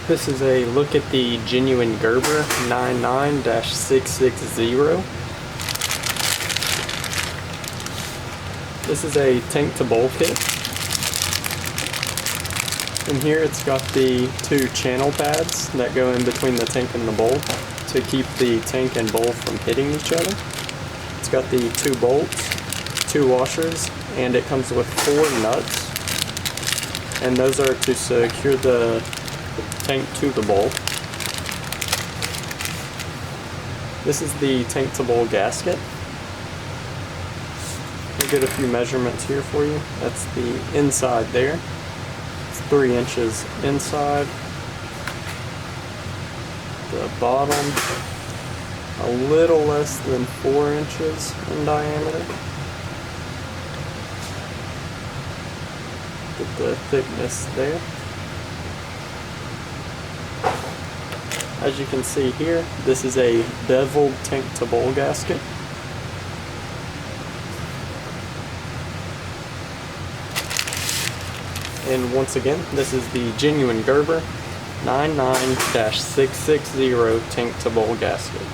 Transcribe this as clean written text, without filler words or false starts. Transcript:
This is a look at the genuine Gerber 99-660. This is a tank to bowl kit. In here it's got the two channel pads that go in between the tank and the bowl to keep the tank and bowl from hitting each other. It's got the two bolts, two washers, and it comes with 4 nuts. And those are to secure the tank to the bowl. This is the tank to bowl gasket. We'll get a few measurements here for you. That's the inside there. It's 3 inches inside. The bottom, a little less than 4 inches in diameter. Get the thickness there. As you can see here, this is a beveled tank to bowl gasket. And once again, this is the genuine Gerber 99-660 tank to bowl gasket.